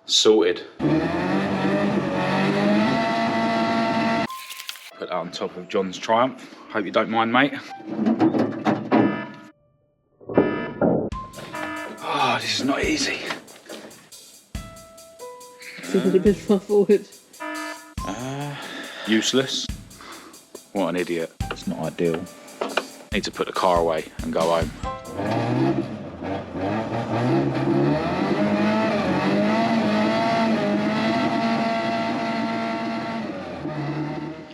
Sorted. Put that on top of John's Triumph. Hope you don't mind, mate. Oh, this is not easy. Should have a bit far forward. Useless. What an idiot. It's not ideal. Need to put the car away and go home.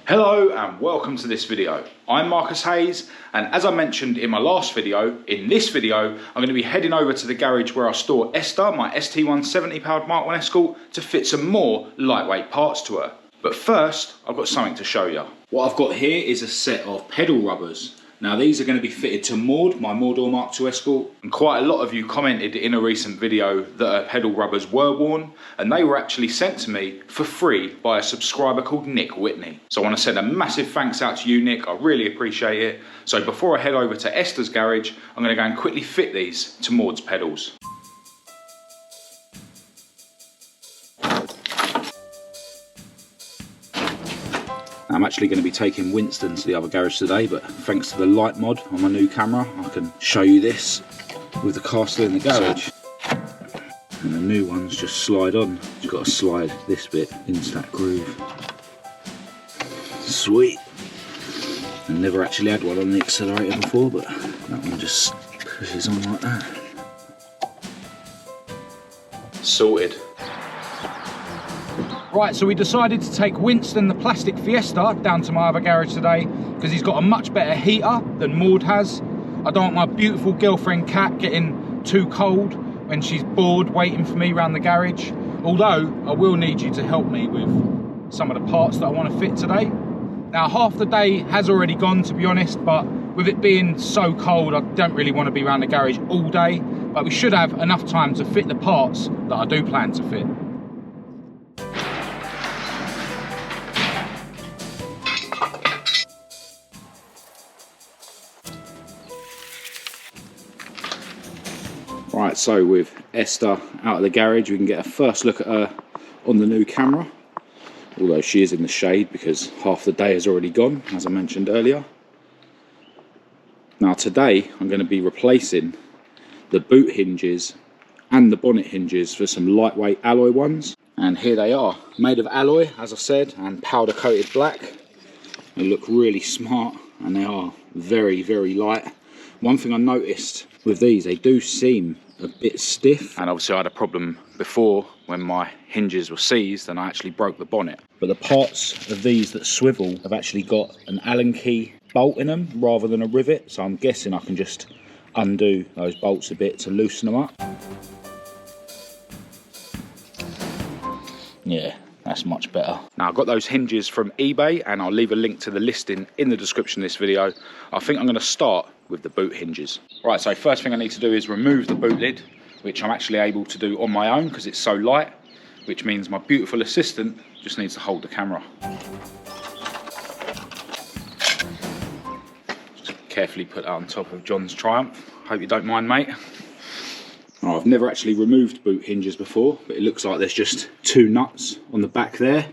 Hello and welcome to this video. I'm Marcus Hayes, and as I mentioned in my last video, in this video I'm going to be heading over to the garage where I store ESTHER, my ST170 powered Mark 1 Escort, to fit some more lightweight parts to her. But first, I've got something to show you. What I've got here is a set of pedal rubbers. Now these are going to be fitted to Maud, my Mordor Mark 2 Escort, and quite a lot of you commented in a recent video that her pedal rubbers were worn, and they were actually sent to me for free by a subscriber called Nick Whitney. So I want to send a massive thanks out to you, Nick. I really appreciate it. So before I head over to ESTHER's garage, I'm going to go and quickly fit these to Maud's pedals. I'm actually going to be taking Winston to the other garage today, but thanks to the light mod on my new camera, I can show you this with the car still in the garage. And the new ones just slide on. You've got to slide this bit into that groove. Sweet. I've never actually had one on the accelerator before, but that one just pushes on like that. Sorted. Right, so we decided to take Winston, the plastic Fiesta, down to my other garage today because he's got a much better heater than Maud has. I don't want my beautiful girlfriend Kat getting too cold when she's bored waiting for me around the garage. Although, I will need you to help me with some of the parts that I want to fit today. Now, half the day has already gone, to be honest, but with it being so cold, I don't really want to be around the garage all day. But we should have enough time to fit the parts that I do plan to fit. Right, so with ESTHER out of the garage, we can get a first look at her on the new camera, although she is in the shade because half the day has already gone, as I mentioned earlier. Now today I'm going to be replacing the boot hinges and the bonnet hinges for some lightweight alloy ones, and here they are, made of alloy, as I said, and powder coated black. They look really smart and they are very, very light. One thing I noticed with these, they do seem a bit stiff, and obviously I had a problem before when my hinges were seized and I actually broke the bonnet. But the parts of these that swivel have actually got an Allen key bolt in them rather than a rivet, so I'm guessing I can just undo those bolts a bit to loosen them up. Yeah, that's much better. Now I've got those hinges from eBay and I'll leave a link to the listing in the description of this video. I think I'm going to start with the boot hinges. Right, so first thing I need to do is remove the boot lid, which I'm actually able to do on my own because it's so light, which means my beautiful assistant just needs to hold the camera. Just carefully put that on top of John's Triumph. Hope you don't mind, mate. Oh, I've never actually removed boot hinges before, but it looks like there's just two nuts on the back there,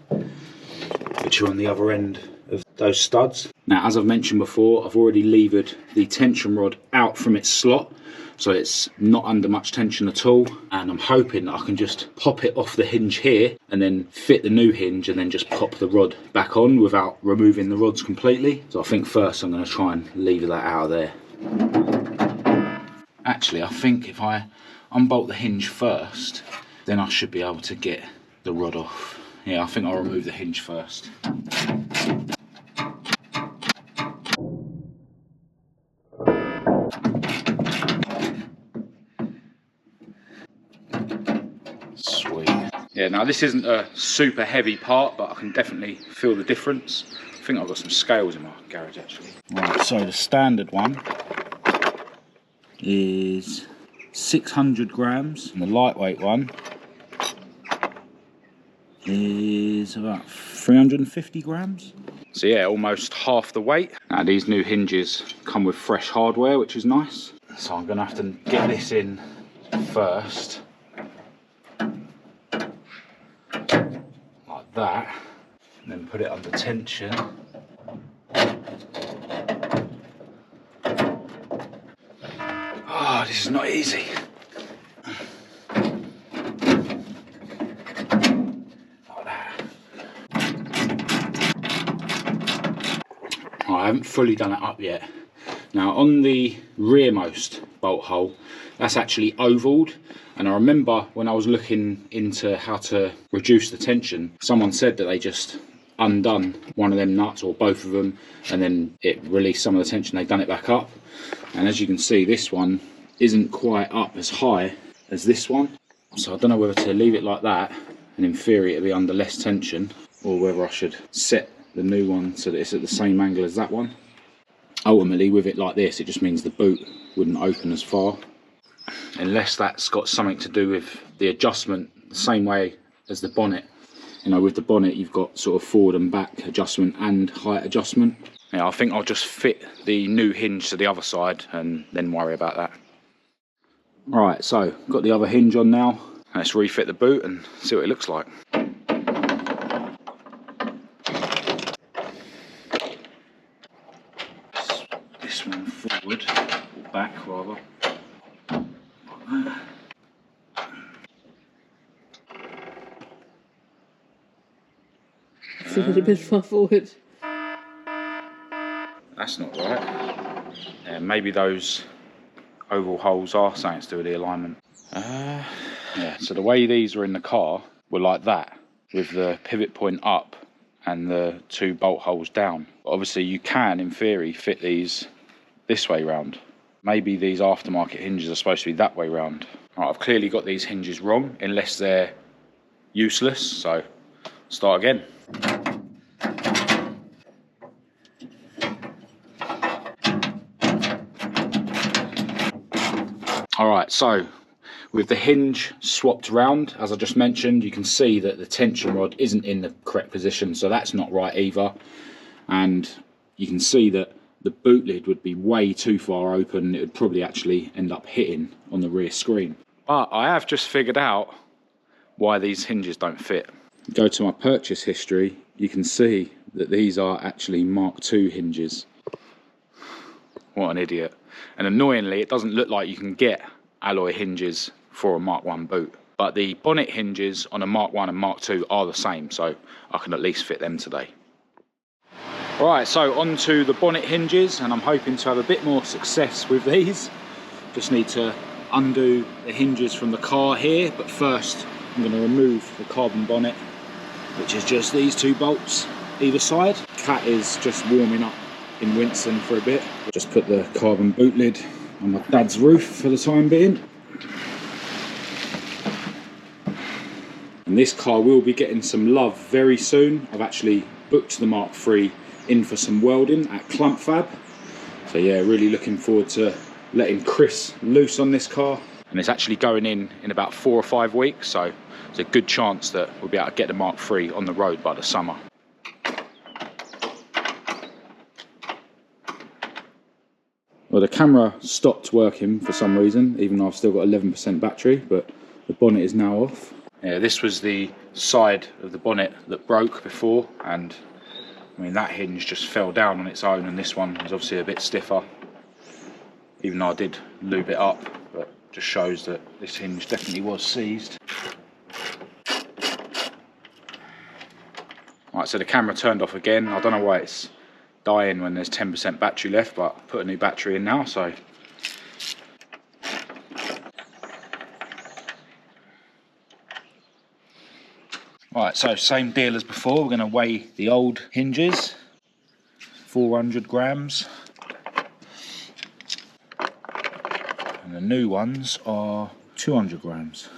which are on the other end of those studs. Now, as I've mentioned before, I've already levered the tension rod out from its slot, so it's not under much tension at all, and I'm hoping that I can just pop it off the hinge here and then fit the new hinge and then just pop the rod back on without removing the rods completely. So I think first I'm going to try and lever that out of there. Actually, I think if I unbolt the hinge first, then I should be able to get the rod off. Yeah, I think I'll remove the hinge first. Sweet. Yeah, now this isn't a super heavy part, but I can definitely feel the difference. I think I've got some scales in my garage actually. Right, so the standard one is 600 grams, and the lightweight one is about 350 grams. So yeah, almost half the weight. Now these new hinges come with fresh hardware, which is nice. So I'm gonna have to get this in first. like that, and then put it under tension. Oh, this is not easy. Like that. Oh, I haven't fully done it up yet. Now on the rearmost bolt hole, that's actually ovaled, and I remember when I was looking into how to reduce the tension, someone said that they just undone one of them nuts or both of them, and then it released some of the tension. They've done it back up, and as you can see, this one isn't quite up as high as this one, so I don't know whether to leave it like that and in theory it'll be under less tension, or whether I should set the new one so that it's at the same angle as that one. Ultimately, with it like this, it just means the boot wouldn't open as far, unless that's got something to do with the adjustment, the same way as the bonnet. You know, with the bonnet you've got sort of forward and back adjustment and height adjustment. Yeah, I think I'll just fit the new hinge to the other side and then worry about that. Right, so got the other hinge on now. Let's refit the boot and see what it looks like. This one forward, or back rather. It's a little bit far forward. That's not right. Yeah, maybe those oval holes are something to do with the alignment. Yeah, so the way these were in the car were like that, with the pivot point up and the two bolt holes down. But obviously you can, in theory, fit these this way round. Maybe these aftermarket hinges are supposed to be that way round. Right, I've clearly got these hinges wrong, unless they're useless, so start again. Alright, so with the hinge swapped round, as I just mentioned, you can see that the tension rod isn't in the correct position, so that's not right either. And you can see that the boot lid would be way too far open. It would probably actually end up hitting on the rear screen. But I have just figured out why these hinges don't fit. Go to my purchase history, you can see that these are actually Mark II hinges. What an idiot. And annoyingly, it doesn't look like you can get alloy hinges for a Mark I boot. But the bonnet hinges on a Mark I and Mark II are the same, so I can at least fit them today. Right, so on to the bonnet hinges, and I'm hoping to have a bit more success with these. Just need to undo the hinges from the car here, but first I'm going to remove the carbon bonnet, which is just these two bolts either side. Cat is just warming up in Winston for a bit. Just put the carbon boot lid on my dad's roof for the time being. And this car will be getting some love very soon. I've actually booked the Mark III in for some welding at Clump Fab. So yeah, really looking forward to letting Chris loose on this car. And it's actually going in about 4 or 5 weeks, so there's a good chance that we'll be able to get the Mark III on the road by the summer. Well, the camera stopped working for some reason, even though I've still got 11% battery, but the bonnet is now off. Yeah, this was the side of the bonnet that broke before, and I mean, that hinge just fell down on its own, and this one was obviously a bit stiffer, even though I did lube it up, but just shows that this hinge definitely was seized. Right, so the camera turned off again. I don't know why it's dying when there's 10% battery left, but I put a new battery in now, so. Right, so same deal as before. We're going to weigh the old hinges, 400 grams. And the new ones are 200 grams.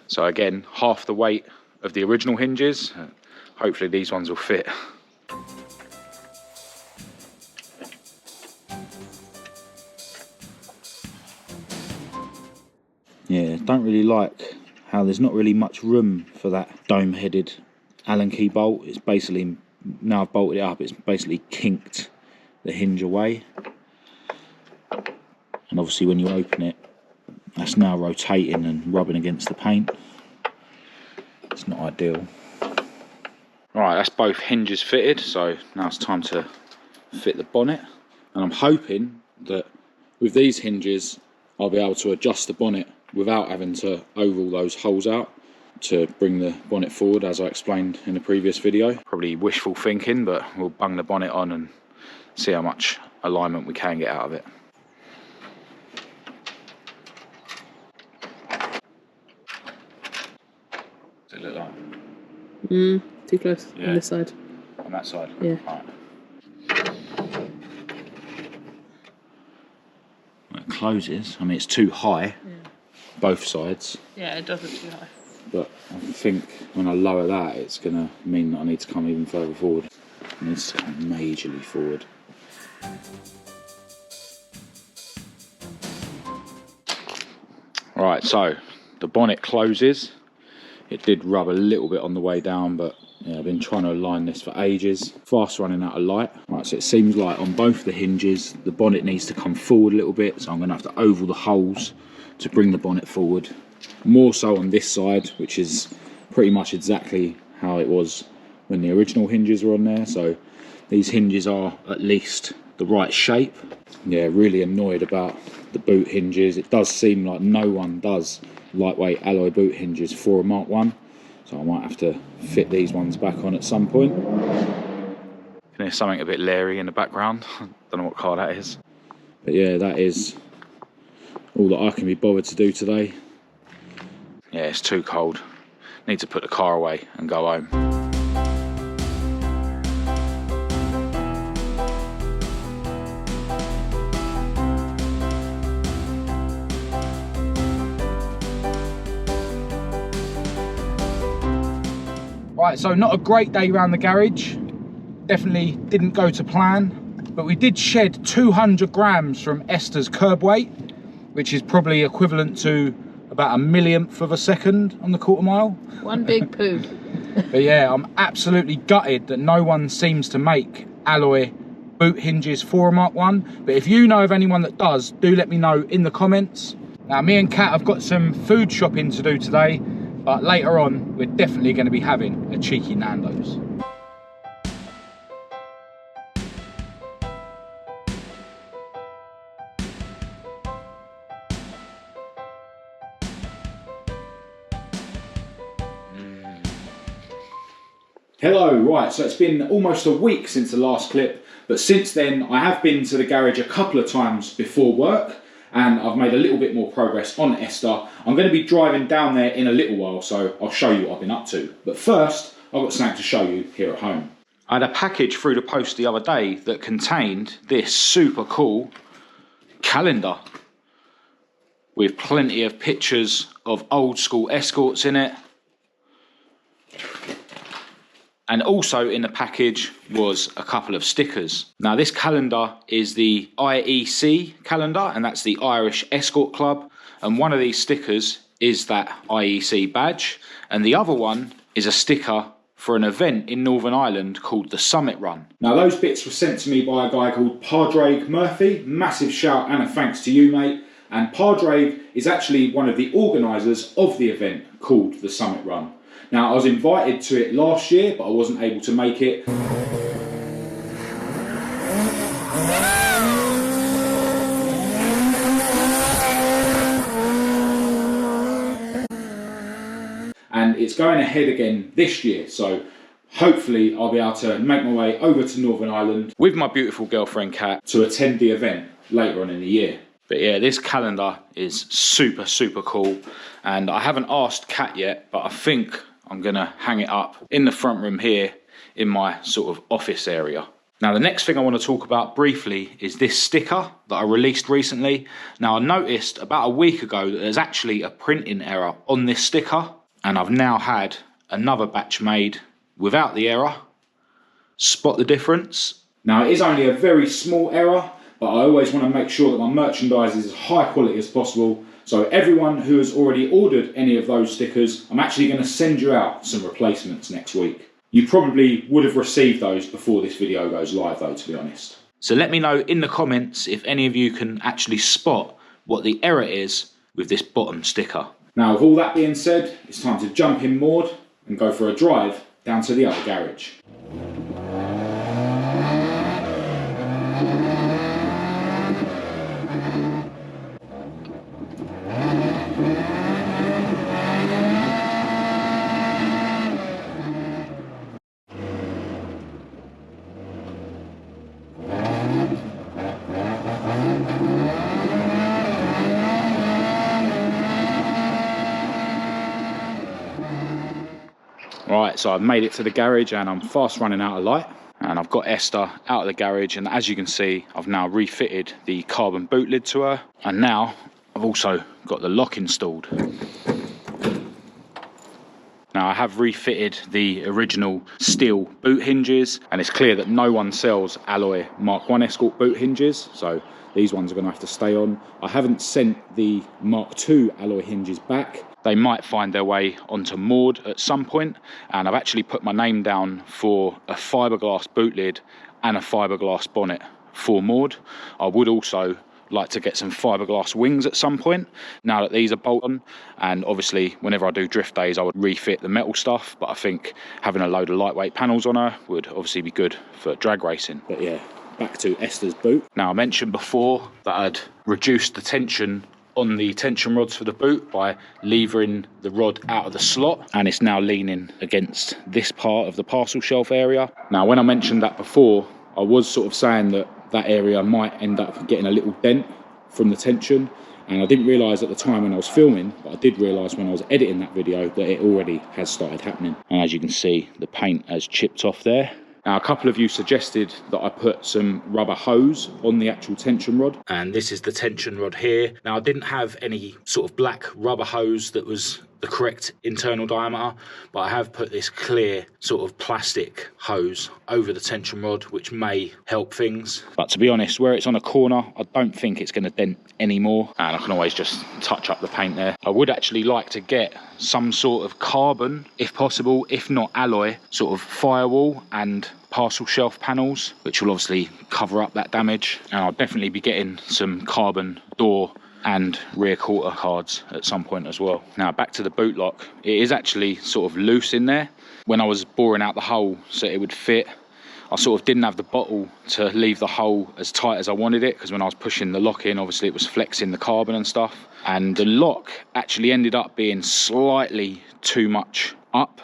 So again, half the weight of the original hinges. Hopefully these ones will fit. Yeah, don't really like how there's not really much room for that dome-headed Allen key bolt. It's basically, now I've bolted it up, it's basically kinked the hinge away. And obviously when you open it, that's now rotating and rubbing against the paint. It's not ideal. Alright, that's both hinges fitted, so now it's time to fit the bonnet. And I'm hoping that with these hinges I'll be able to adjust the bonnet without having to oval those holes out to bring the bonnet forward, as I explained in the previous video. Probably wishful thinking, but we'll bung the bonnet on and see how much alignment we can get out of it. Does it look like? Too close on this side. On that side? Yeah. Right. It closes. I mean, it's too high, both sides. Yeah, it does look too high. But I think when I lower that, it's going to mean that I need to come even further forward. It needs to come majorly forward. Right, so the bonnet closes. It did rub a little bit on the way down, but yeah, I've been trying to align this for ages. Fast running out of light. Right, so it seems like on both the hinges, the bonnet needs to come forward a little bit, so I'm going to have to oval the holes to bring the bonnet forward. More so on this side, which is pretty much exactly how it was when the original hinges were on there. So these hinges are at least the right shape. Yeah, really annoyed about the boot hinges. It does seem like no one does lightweight alloy boot hinges for a Mark 1. So I might have to fit these ones back on at some point. There's something a bit leery in the background. Don't know what car that is. But yeah, that is all that I can be bothered to do today. Yeah, it's too cold. Need to put the car away and go home. Right, so not a great day around the garage. Definitely didn't go to plan, but we did shed 200 grams from ESTHER's curb weight, which is probably equivalent to about a millionth of a second on the quarter mile. One big poo. But yeah, I'm absolutely gutted that no one seems to make alloy boot hinges for a Mark 1. But if you know of anyone that does, do let me know in the comments. Now, me and Kat have got some food shopping to do today, but later on, we're definitely going to be having a cheeky Nando's. Hello, right, so it's been almost a week since the last clip, but since then I have been to the garage a couple of times before work, and I've made a little bit more progress on ESTHER. I'm going to be driving down there in a little while, so I'll show you what I've been up to. But first, I've got something to show you here at home. I had a package through the post the other day that contained this super cool calendar with plenty of pictures of old school Escorts in it. And also in the package was a couple of stickers. Now this calendar is the IEC calendar, and that's the Irish Escort Club. And one of these stickers is that IEC badge. And the other one is a sticker for an event in Northern Ireland called the Summit Run. Now those bits were sent to me by a guy called Padraig Murphy. Massive shout and a thanks to you, mate. And Padraig is actually one of the organisers of the event called the Summit Run. Now, I was invited to it last year, but I wasn't able to make it. And it's going ahead again this year, so hopefully I'll be able to make my way over to Northern Ireland with my beautiful girlfriend Kat to attend the event later on in the year. But yeah, this calendar is super, super cool. And I haven't asked Kat yet, but I think I'm gonna hang it up in the front room here in my sort of office area. Now the next thing I want to talk about briefly is this sticker that I released recently. Now I noticed about a week ago that there's actually a printing error on this sticker, and I've now had another batch made without the error. Spot the difference? Now it is only a very small error, but I always want to make sure that my merchandise is as high quality as possible. So everyone who has already ordered any of those stickers, I'm actually going to send you out some replacements next week. You probably would have received those before this video goes live though, to be honest. So let me know in the comments if any of you can actually spot what the error is with this bottom sticker. Now with all that being said, it's time to jump in moored and go for a drive down to the other garage. Right, so I've made it to the garage and I'm fast running out of light. And I've got Esther out of the garage, and as you can see, I've now refitted the carbon boot lid to her. And now I've also got the lock installed. Now I have refitted the original steel boot hinges, and it's clear that no one sells alloy Mark 1 Escort boot hinges, so these ones are going to have to stay on. I haven't sent the Mark 2 alloy hinges back. They might find their way onto Maud at some point, and I've actually put my name down for a fiberglass boot lid and a fiberglass bonnet for Maud. I would also like to get some fiberglass wings at some point now that these are bolt on, and obviously whenever I do drift days I would refit the metal stuff, but I think having a load of lightweight panels on her would obviously be good for drag racing. But yeah, back to Esther's boot. Now I mentioned before that I'd reduced the tension on the tension rods for the boot by levering the rod out of the slot, and it's now leaning against this part of the parcel shelf area. Now when I mentioned that before, I was sort of saying that that area might end up getting a little dent from the tension, and I didn't realise at the time when I was filming, but I did realise when I was editing that video that it already has started happening. And as you can see, the paint has chipped off there. Now a couple of you suggested that I put some rubber hose on the actual tension rod, and this is the tension rod here. Now I didn't have any sort of black rubber hose that was the correct internal diameter, but I have put this clear sort of plastic hose over the tension rod, which may help things. But to be honest, where it's on a corner, I don't think it's going to dent anymore, and I can always just touch up the paint there. I would actually like to get some sort of carbon, if possible, if not alloy, sort of firewall and parcel shelf panels, which will obviously cover up that damage. And I'll definitely be getting some carbon door and rear quarter cards at some point as well. Now back to the boot lock. It is actually sort of loose in there. When I was boring out the hole so it would fit, I sort of didn't have the bottle to leave the hole as tight as I wanted it, because when I was pushing the lock in, obviously it was flexing the carbon and stuff, and the lock actually ended up being slightly too much up.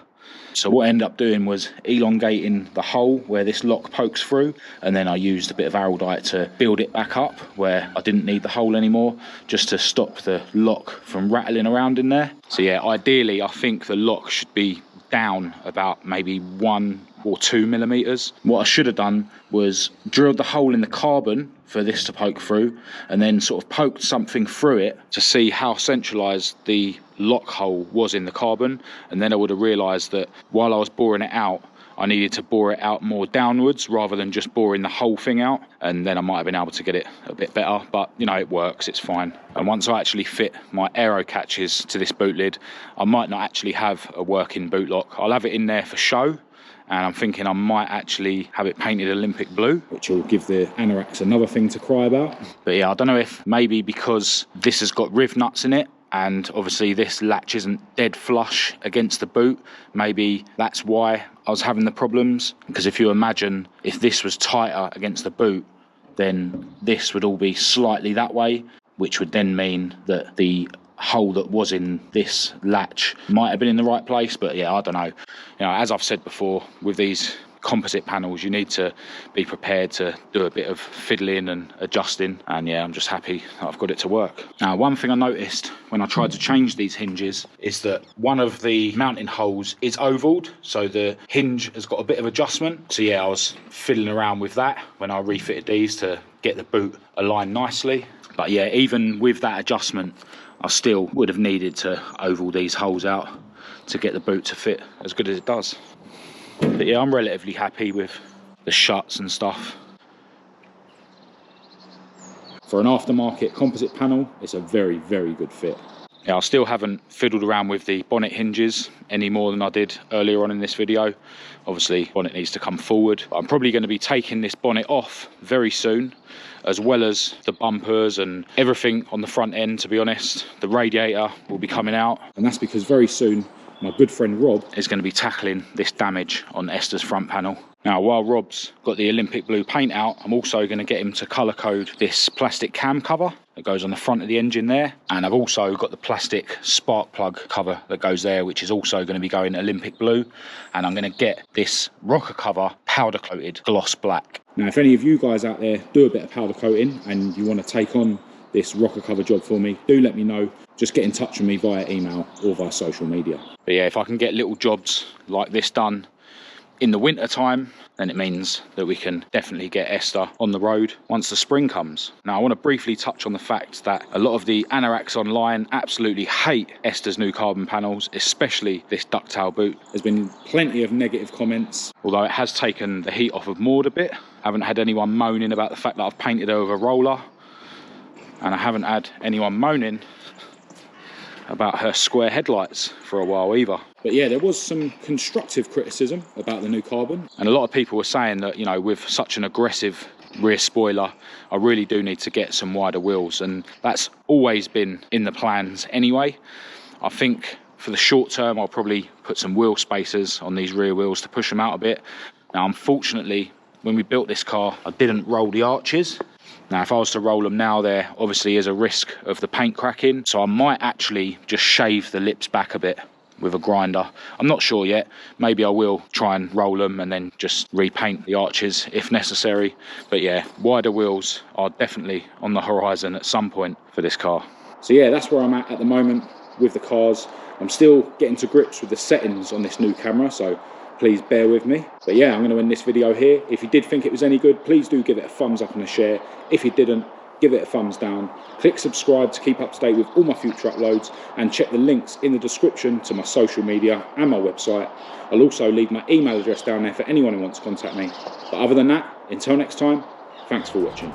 So what I ended up doing was elongating the hole where this lock pokes through, and then I used a bit of araldite to build it back up where I didn't need the hole anymore, just to stop the lock from rattling around in there. So yeah, ideally I think the lock should be down about maybe 1 or 2 millimeters. What I should have done was drilled the hole in the carbon for this to poke through, and then sort of poked something through it to see how centralized the lock hole was in the carbon, and then I would have realized that while I was boring it out, I needed to bore it out more downwards rather than just boring the whole thing out, and then I might have been able to get it a bit better. But you know, it works, it's fine. And once I actually fit my aero catches to this boot lid, I might not actually have a working boot lock. I'll have it in there for show, and I'm thinking I might actually have it painted Olympic blue, which will give the anoraks another thing to cry about. But yeah, I don't know if maybe because this has got riv nuts in it, and obviously this latch isn't dead flush against the boot, maybe that's why I was having the problems. Because if you imagine, if this was tighter against the boot, then this would all be slightly that way, which would then mean that the hole that was in this latch might have been in the right place. But yeah, I don't know. You know, as I've said before, with these composite panels, you need to be prepared to do a bit of fiddling and adjusting, and yeah, I'm just happy that I've got it to work. Now, one thing I noticed when I tried to change these hinges is that one of the mounting holes is ovaled, so the hinge has got a bit of adjustment. So yeah, I was fiddling around with that when I refitted these to get the boot aligned nicely. But yeah, even with that adjustment, I still would have needed to oval these holes out to get the boot to fit as good as it does. But yeah, I'm relatively happy with the shuts and stuff. For an aftermarket composite panel, it's a very, very good fit. Yeah, I still haven't fiddled around with the bonnet hinges any more than I did earlier on in this video. Obviously, bonnet needs to come forward. I'm probably going to be taking this bonnet off very soon, as well as the bumpers and everything on the front end, to be honest. The radiator will be coming out, and that's because very soon my good friend Rob is going to be tackling this damage on Esther's front panel. Now, while Rob's got the Olympic blue paint out, I'm also going to get him to colour code this plastic cam cover that goes on the front of the engine there. And I've also got the plastic spark plug cover that goes there, which is also going to be going Olympic blue. And I'm going to get this rocker cover powder coated gloss black. Now, if any of you guys out there do a bit of powder coating and you want to take on this rocker cover job for me, do let me know. Just get in touch with me via email or via social media. But yeah, if I can get little jobs like this done in the winter time, then it means that we can definitely get Esther on the road once the spring comes. Now, I want to briefly touch on the fact that a lot of the anoraks online absolutely hate Esther's new carbon panels, especially this ducktail boot. There's been plenty of negative comments, although it has taken the heat off of Maud a bit. I haven't had anyone moaning about the fact that I've painted her with a roller, and I haven't had anyone moaning about her square headlights for a while either. But yeah, there was some constructive criticism about the new carbon, and a lot of people were saying that, you know, with such an aggressive rear spoiler, I really do need to get some wider wheels, and that's always been in the plans anyway. I think for the short term I'll probably put some wheel spacers on these rear wheels to push them out a bit. Now, unfortunately, when we built this car, I didn't roll the arches. Now, if I was to roll them now, there obviously is a risk of the paint cracking, so I might actually just shave the lips back a bit with a grinder. I'm not sure yet. Maybe I will try and roll them and then just repaint the arches if necessary. But yeah, wider wheels are definitely on the horizon at some point for this car. So yeah, that's where I'm at the moment with the cars. I'm still getting to grips with the settings on this new camera, so please bear with me. But yeah, I'm going to end this video here. If you did think it was any good, please do give it a thumbs up and a share. If you didn't, give it a thumbs down. Click subscribe to keep up to date with all my future uploads, and check the links in the description to my social media and my website. I'll also leave my email address down there for anyone who wants to contact me. But other than that, until next time, thanks for watching.